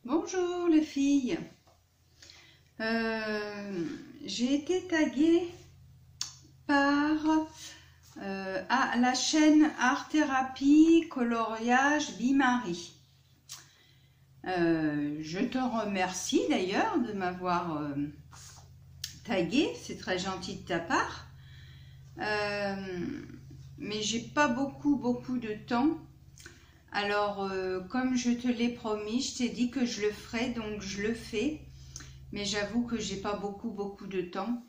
Bonjour les filles, j'ai été taguée par la chaîne Art Thérapie Coloriage Bimarie. Je te remercie d'ailleurs de m'avoir taguée, c'est très gentil de ta part, mais j'ai pas beaucoup de temps. Alors, comme je te l'ai promis, je t'ai dit que je le ferais, donc je le fais. Mais j'avoue que j'ai pas beaucoup de temps.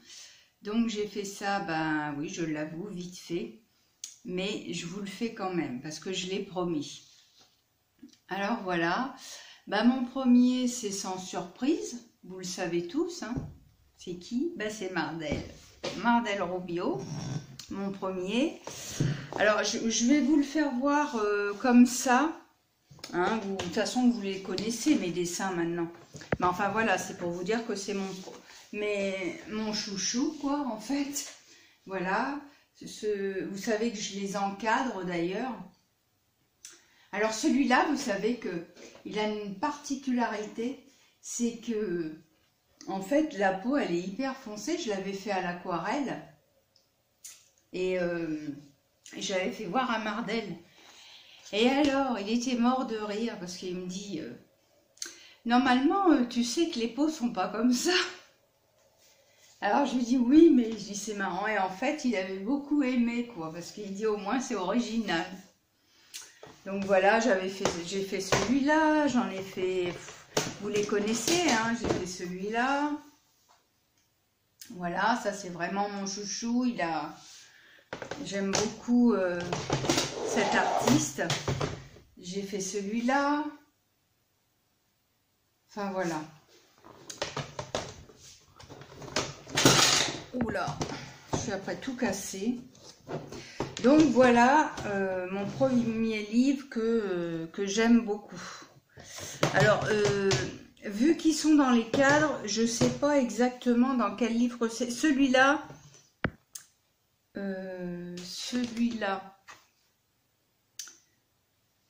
Donc, j'ai fait ça, ben oui, je l'avoue, vite fait. Mais je vous le fais quand même, parce que je l'ai promis. Alors, voilà. Ben, mon premier, c'est sans surprise. Vous le savez tous, hein. C'est qui? Ben, c'est Mardel. Mardel Rubio, mon premier. Alors, je vais vous le faire voir comme ça. Hein, de toute façon, vous les connaissez, mes dessins, maintenant. Mais enfin, voilà, c'est pour vous dire que c'est mon chouchou, quoi, en fait. Voilà. Vous savez que je les encadre, d'ailleurs. Alors, celui-là, vous savez qu'il a une particularité. C'est que, en fait, la peau, elle est hyper foncée. Je l'avais fait à l'aquarelle. Et j'avais fait voir à Mardel. Et alors, il était mort de rire parce qu'il me dit normalement, tu sais que les peaux sont pas comme ça. Alors je lui dis oui, mais je dis c'est marrant. Et en fait, il avait beaucoup aimé, quoi, parce qu'il dit au moins c'est original. Donc voilà, j'ai fait celui-là, j'en ai fait, vous les connaissez, hein, j'ai fait celui-là. Voilà, ça c'est vraiment mon chouchou. J'aime beaucoup cet artiste. J'ai fait celui-là. Enfin voilà. Oula, je suis après tout cassé. Donc voilà mon premier livre que j'aime beaucoup. Alors, vu qu'ils sont dans les cadres, je ne sais pas exactement dans quel livre c'est. Celui-là,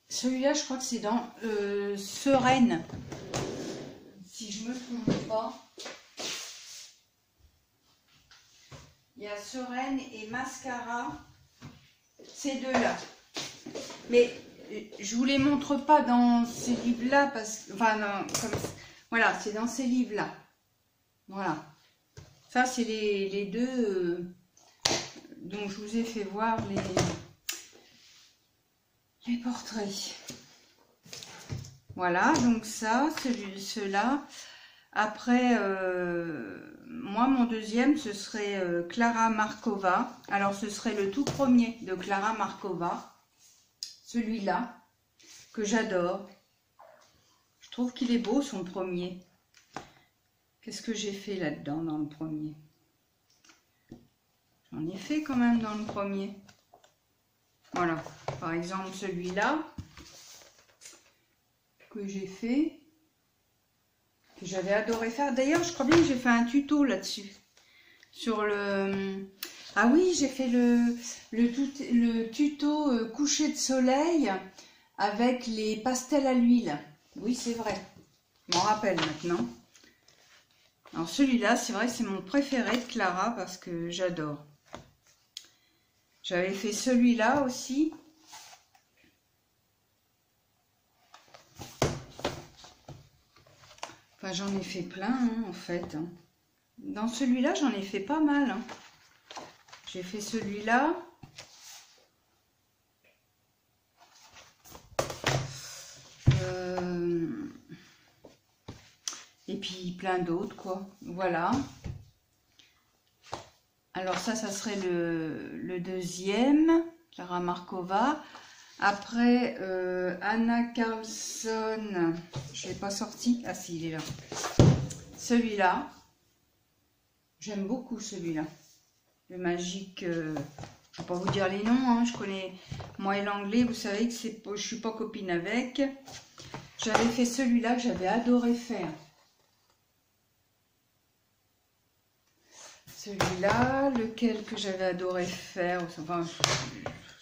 celui-là, je crois que c'est dans Sereine, si je me trompe pas. Il y a Sereine et Mascara, ces deux-là. Mais je vous les montre pas dans ces livres-là parce que, enfin, non, voilà, c'est dans ces livres-là. Voilà. Ça, c'est les deux dont je vous ai fait voir les portraits. Voilà, donc ça, ceux-là. Après, moi, mon deuxième, ce serait Clara Markova. Alors, ce serait le tout premier de Clara Markova. Celui-là, que j'adore. Je trouve qu'il est beau, son premier. Qu'est-ce que j'ai fait là-dedans, dans le premier? J'en ai fait quand même dans le premier. Voilà, par exemple, celui-là, que j'ai fait, que j'avais adoré faire. D'ailleurs, je crois bien que j'ai fait un tuto là-dessus. Sur le... Ah oui, j'ai fait le tuto coucher de soleil avec les pastels à l'huile. Oui, c'est vrai. Je m'en rappelle maintenant. Alors celui-là, c'est vrai que c'est mon préféré de Clara parce que j'adore. J'avais fait celui-là aussi. Enfin, j'en ai fait plein, hein, en fait. Hein. Dans celui-là, j'en ai fait pas mal. Hein. J'ai fait celui-là. Et puis plein d'autres, quoi. Voilà. Alors ça serait le deuxième, Clara Markova. Après, Anna Carlson, je ne l'ai pas sorti. Ah si, il est là. Celui-là, j'aime beaucoup celui-là. Le magique, je ne vais pas vous dire les noms, hein, je connais moi et l'anglais, vous savez que je ne suis pas copine avec. J'avais fait celui-là que j'avais adoré faire. Celui-là, lequel que j'avais adoré faire, enfin,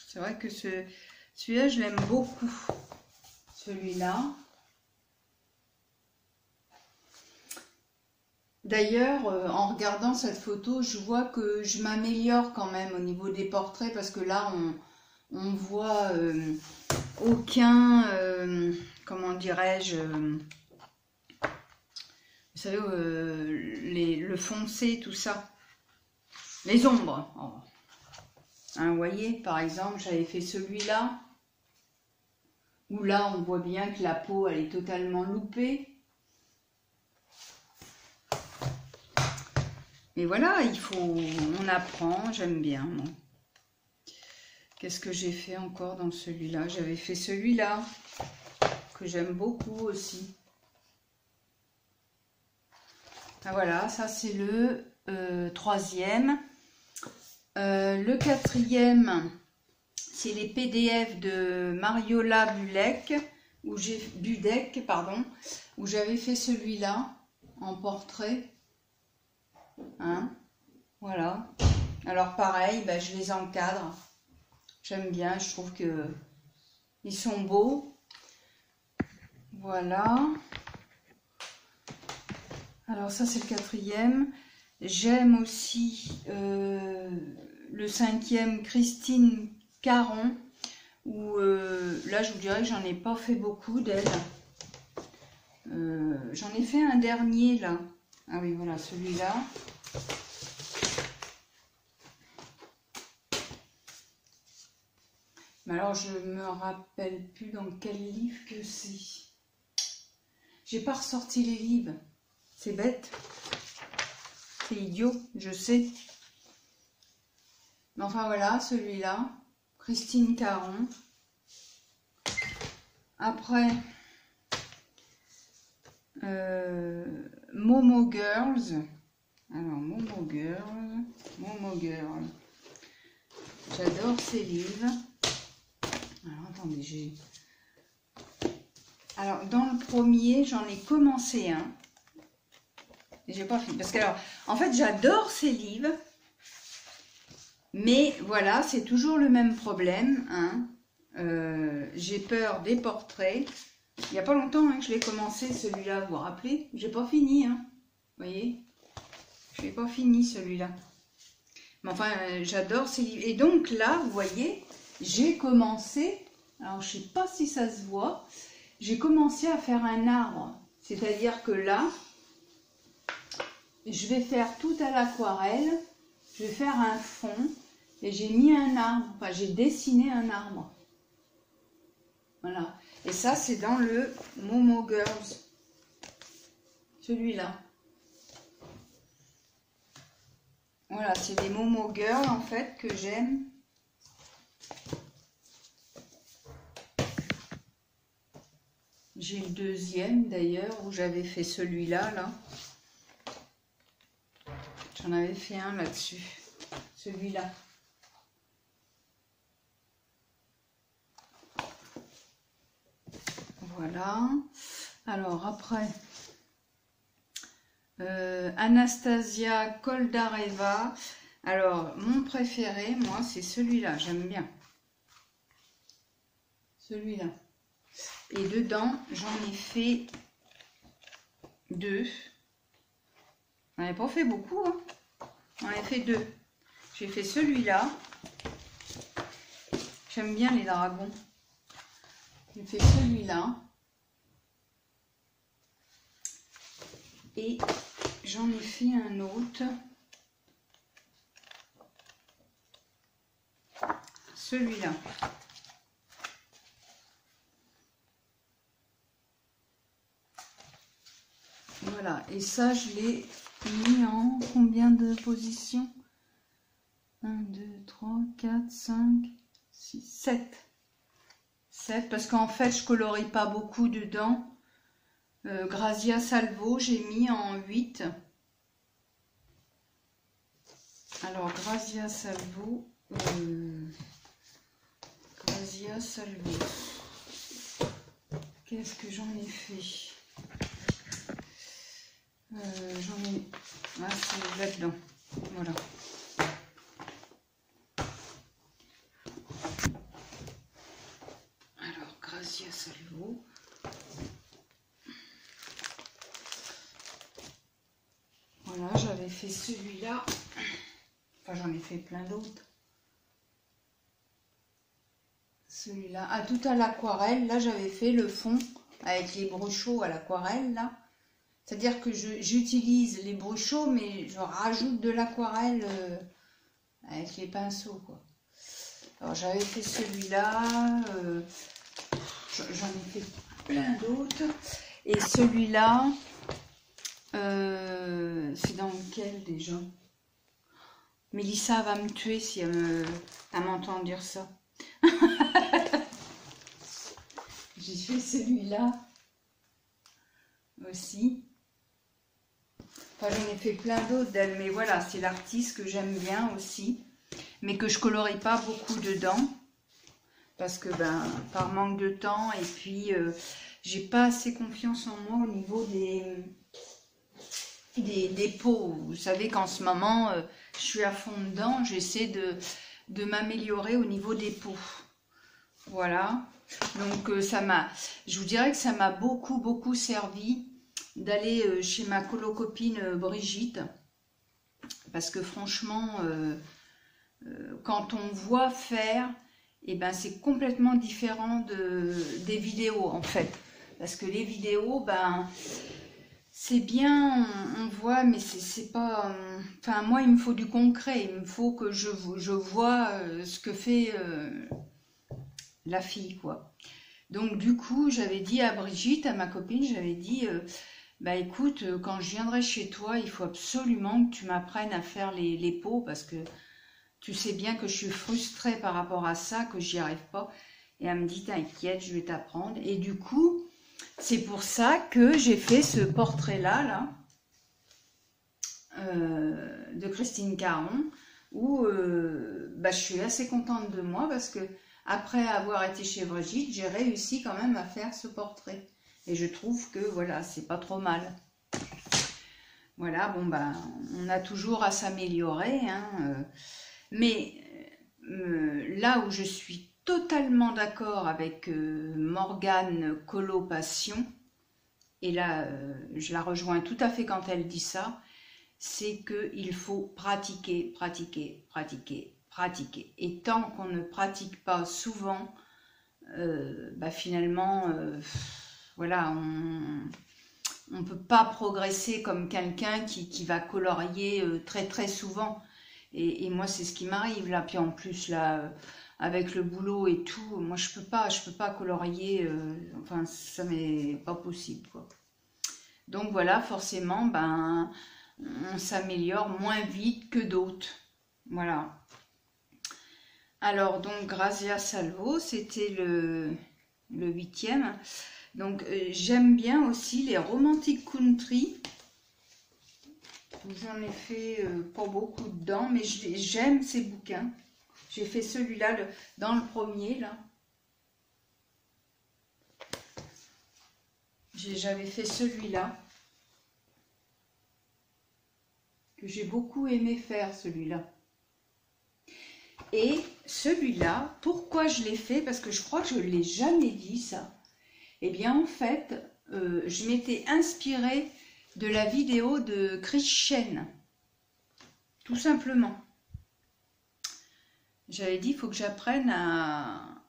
c'est vrai que celui-là, je l'aime beaucoup. Celui-là. D'ailleurs, en regardant cette photo, je vois que je m'améliore quand même au niveau des portraits parce que là, on voit aucun, comment dirais-je, vous savez, le foncé, tout ça, les ombres. Oh. Hein, vous voyez, par exemple, j'avais fait celui-là, où là, on voit bien que la peau, elle est totalement loupée. Mais voilà, on apprend, j'aime bien. Qu'est-ce que j'ai fait encore dans celui-là? J'avais fait celui-là, que j'aime beaucoup aussi. Ah, voilà, ça c'est le troisième. Le quatrième, c'est les PDF de Mariola Budek, où j'avais fait celui-là en portrait. Hein, voilà. Alors pareil, ben, je les encadre. J'aime bien, je trouve que ils sont beaux. Voilà. Alors ça c'est le quatrième. J'aime aussi le cinquième, Christine Caron, où là je vous dirais que j'en ai pas fait beaucoup d'elle. J'en ai fait un dernier là. Ah oui, voilà, celui-là. Mais alors je me rappelle plus dans quel livre que c'est. J'ai pas ressorti les livres. C'est bête. C'est idiot, je sais. Mais enfin voilà, celui-là. Christine Caron. Après, Momo Girls. Alors, Momo Girl. J'adore ces livres. Alors, attendez, alors, dans le premier, j'en ai commencé un. Et j'ai pas fini. Parce que, alors, en fait, j'adore ces livres. Mais, voilà, c'est toujours le même problème. Hein. J'ai peur des portraits. Il n'y a pas longtemps hein, que je l'ai commencé, celui-là, vous vous rappelez? J'ai pas fini, hein. Vous voyez? Je n'ai pas fini, celui-là. Mais enfin, j'adore ces livres. Et donc, là, vous voyez, j'ai commencé... Alors, je ne sais pas si ça se voit. J'ai commencé à faire un arbre. C'est-à-dire que là, je vais faire tout à l'aquarelle. Je vais faire un fond. Et j'ai mis un arbre. Enfin, j'ai dessiné un arbre. Voilà. Et ça, c'est dans le Momo Girls. Celui-là. Voilà, c'est des Momo Girls, en fait, que j'aime. J'ai le deuxième, d'ailleurs, où j'avais fait celui-là, là. J'en avais fait un là-dessus. Celui-là. Voilà. Alors, après... Anastasia Koldareva. Alors, mon préféré, moi, c'est celui-là. J'aime bien. Celui-là. Et dedans, j'en ai fait deux. J'en ai pas fait beaucoup. Hein. J'en ai fait deux. J'ai fait celui-là. J'aime bien les dragons. J'ai fait celui-là. Et j'en ai fait un autre. Celui-là. Voilà. Et ça, je l'ai mis en combien de positions? 1, 2, 3, 4, 5, 6, 7. 7 parce qu'en fait, je colorie pas beaucoup dedans. Grazia Salvo, j'ai mis en 8. Alors, Grazia Salvo. Qu'est-ce que j'en ai fait? J'en ai... Ah, c'est là-dedans. Voilà. Alors, Grazia Salvo. fait celui-là. Enfin, j'en ai fait plein d'autres. Celui-là. Ah, tout à l'aquarelle. Là, j'avais fait le fond avec les bruchaux à l'aquarelle, là. C'est-à-dire que j'utilise les bruchaux, mais je rajoute de l'aquarelle avec les pinceaux, quoi. Alors, j'avais fait celui-là. J'en ai fait plein d'autres. Et celui-là, c'est dans lequel déjà? Mélissa va me tuer si elle m'entend dire ça. J'ai fait celui-là aussi. Enfin, j'en ai fait plein d'autres d'elle, mais voilà, c'est l'artiste que j'aime bien aussi, mais que je colorie pas beaucoup dedans, parce que ben, par manque de temps, et puis j'ai pas assez confiance en moi au niveau des peaux. Vous savez qu'en ce moment, je suis à fond dedans, j'essaie de m'améliorer au niveau des peaux. Voilà, donc je vous dirais que ça m'a beaucoup servi d'aller chez ma copine Brigitte, parce que franchement, quand on voit faire, et ben c'est complètement différent des vidéos en fait, parce que les vidéos, ben c'est bien, on voit, mais c'est pas... Enfin, moi, il me faut du concret, il me faut que je vois ce que fait la fille, quoi. Donc, du coup, j'avais dit à Brigitte, à ma copine, j'avais dit, bah écoute, quand je viendrai chez toi, il faut absolument que tu m'apprennes à faire les peaux, parce que tu sais bien que je suis frustrée par rapport à ça, que j'y arrive pas. Et elle me dit, t'inquiète, je vais t'apprendre. Et du coup... c'est pour ça que j'ai fait ce portrait-là, de Christine Caron, où bah, je suis assez contente de moi parce que après avoir été chez Brigitte, j'ai réussi quand même à faire ce portrait. Et je trouve que voilà, c'est pas trop mal. Voilà, bon bah, on a toujours à s'améliorer, hein, mais là où je suis totalement d'accord avec Morgane Collot-Passion, et là je la rejoins tout à fait quand elle dit ça, c'est qu'il faut pratiquer, pratiquer, pratiquer, pratiquer. Et tant qu'on ne pratique pas souvent, bah finalement, voilà, on ne peut pas progresser comme quelqu'un qui va colorier très très souvent. Et moi, c'est ce qui m'arrive là. Puis en plus, là, avec le boulot et tout, moi, je peux pas colorier. Enfin, ça m'est pas possible, quoi. Donc voilà, forcément, ben, on s'améliore moins vite que d'autres. Voilà. Alors, donc, Grazia Salvo, c'était le 8e. Donc, j'aime bien aussi les Romantic Country. J'en ai fait pas beaucoup dedans, mais j'aime ces bouquins. J'ai fait celui-là dans le premier, là. J'avais fait celui-là. Que j'ai beaucoup aimé faire, celui-là. Et celui-là, pourquoi je l'ai fait? Parce que je crois que je ne l'ai jamais dit, ça. Eh bien, en fait, je m'étais inspirée de la vidéo de Chris Chen. Tout simplement. J'avais dit, il faut que j'apprenne à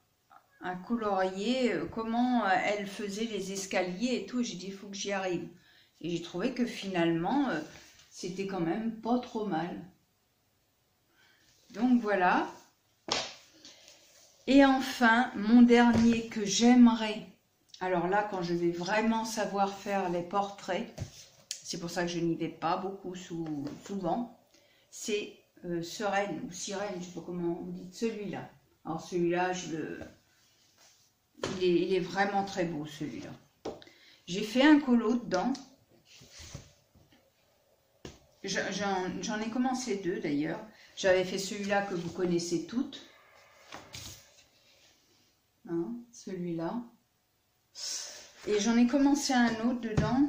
colorier, comment elle faisait les escaliers et tout. Et j'ai dit, il faut que j'y arrive. Et j'ai trouvé que finalement, c'était quand même pas trop mal. Donc voilà. Et enfin, mon dernier que j'aimerais, alors là, quand je vais vraiment savoir faire les portraits, c'est pour ça que je n'y vais pas beaucoup souvent, c'est Sereine ou Sirène, je ne sais pas comment vous dites, celui-là. Alors celui-là, il est vraiment très beau, celui-là. J'ai fait un colo dedans. J'en ai commencé 2 d'ailleurs. J'avais fait celui-là que vous connaissez toutes. Hein, celui-là. Et j'en ai commencé un autre dedans.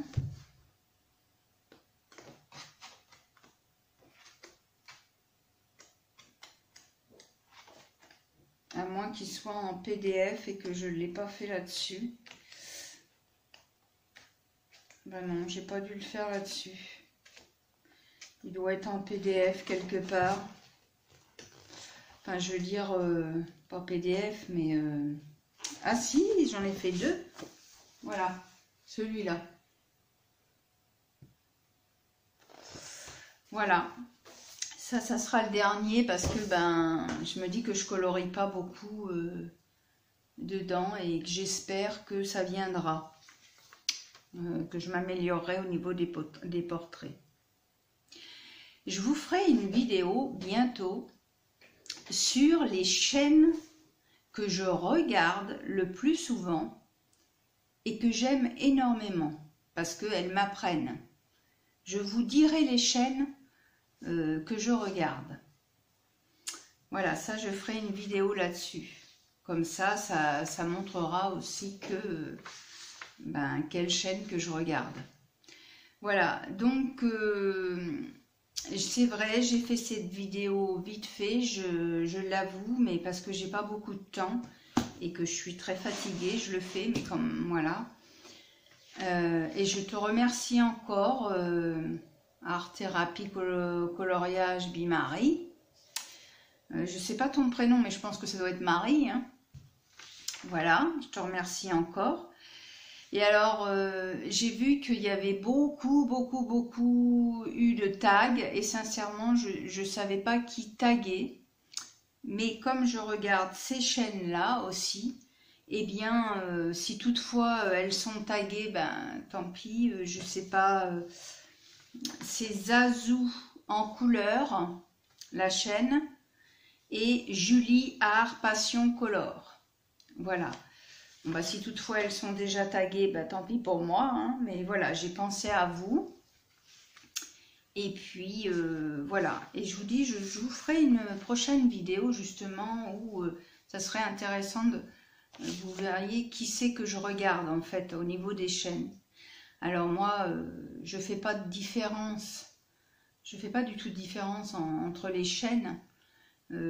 À moins qu'il soit en PDF et que je ne l'ai pas fait là-dessus. Ben non, j'ai pas dû le faire là-dessus. Il doit être en PDF quelque part. Enfin, je veux dire, pas PDF, mais... Ah si, j'en ai fait 2. Voilà, celui-là. Voilà. Ça sera le dernier parce que ben, je me dis que je colorie pas beaucoup dedans et que j'espère que ça viendra. Que je m'améliorerai au niveau des portraits. Je vous ferai une vidéo bientôt sur les chaînes que je regarde le plus souvent et que j'aime énormément parce qu'elles m'apprennent. Je vous dirai les chaînes que je regarde. Voilà, ça je ferai une vidéo là-dessus. Comme ça montrera aussi que ben, quelle chaîne que je regarde. Voilà, donc c'est vrai, j'ai fait cette vidéo vite fait, je l'avoue, mais parce que j'ai pas beaucoup de temps et que je suis très fatiguée, je le fais, mais comme voilà. Et je te remercie encore, Art Thérapie Coloriage Marie. Je sais pas ton prénom, mais je pense que ça doit être Marie. Hein. Voilà, je te remercie encore. Et alors, j'ai vu qu'il y avait beaucoup eu de tags et sincèrement, je ne savais pas qui taguer. Mais comme je regarde ces chaînes-là aussi, eh bien, si toutefois elles sont taguées, ben tant pis, je ne sais pas. C'est Zazou en couleur, la chaîne, et Julie Art Passion Color. Voilà. Bon, bah, si toutefois elles sont déjà taguées, bah, tant pis pour moi, hein, mais voilà, j'ai pensé à vous. Et puis voilà, et je vous dis, je vous ferai une prochaine vidéo justement où ça serait intéressant de, vous verriez qui c'est que je regarde en fait au niveau des chaînes. Alors moi, je fais pas de différence, je fais pas du tout de différence entre les chaînes.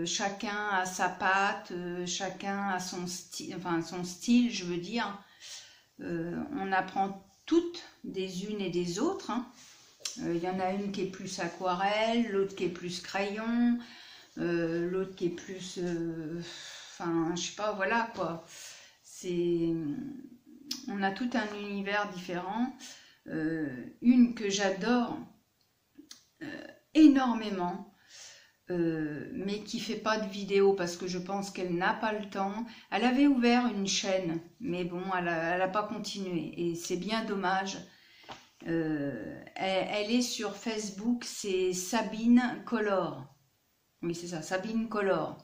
Chacun a sa patte, chacun a son style, enfin son style, je veux dire. On apprend toutes des unes et des autres. Hein. Y en a une qui est plus aquarelle, l'autre qui est plus crayon, l'autre qui est plus... enfin, je sais pas, voilà quoi. On a tout un univers différent. Une que j'adore énormément, mais qui fait pas de vidéo parce que je pense qu'elle n'a pas le temps. Elle avait ouvert une chaîne, mais bon, elle a pas continué et c'est bien dommage. Elle est sur Facebook, c'est Sabine Color. Oui, c'est ça, Sabine Color.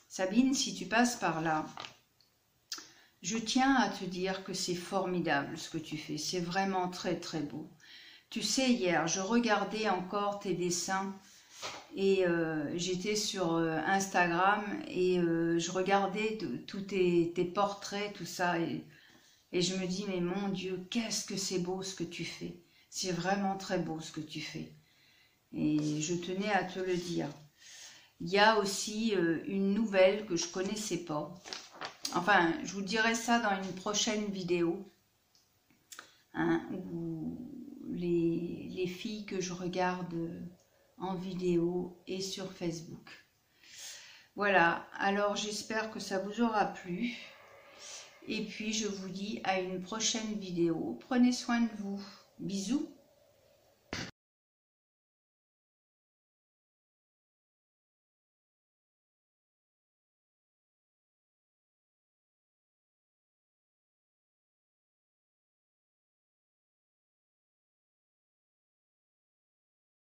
Sabine, si tu passes par là, je tiens à te dire que c'est formidable ce que tu fais. C'est vraiment très très beau. Tu sais, hier, je regardais encore tes dessins et j'étais sur Instagram et je regardais tous tes portraits, tout ça. Et je me dis, mais mon Dieu, qu'est-ce que c'est beau ce que tu fais. C'est vraiment très beau ce que tu fais. Et je tenais à te le dire. Il y a aussi une nouvelle que je ne connaissais pas. Enfin, je vous dirai ça dans une prochaine vidéo. Hein, où les filles que je regarde en vidéo et sur Facebook. Voilà, alors j'espère que ça vous aura plu. Et puis je vous dis à une prochaine vidéo. Prenez soin de vous. Bisous.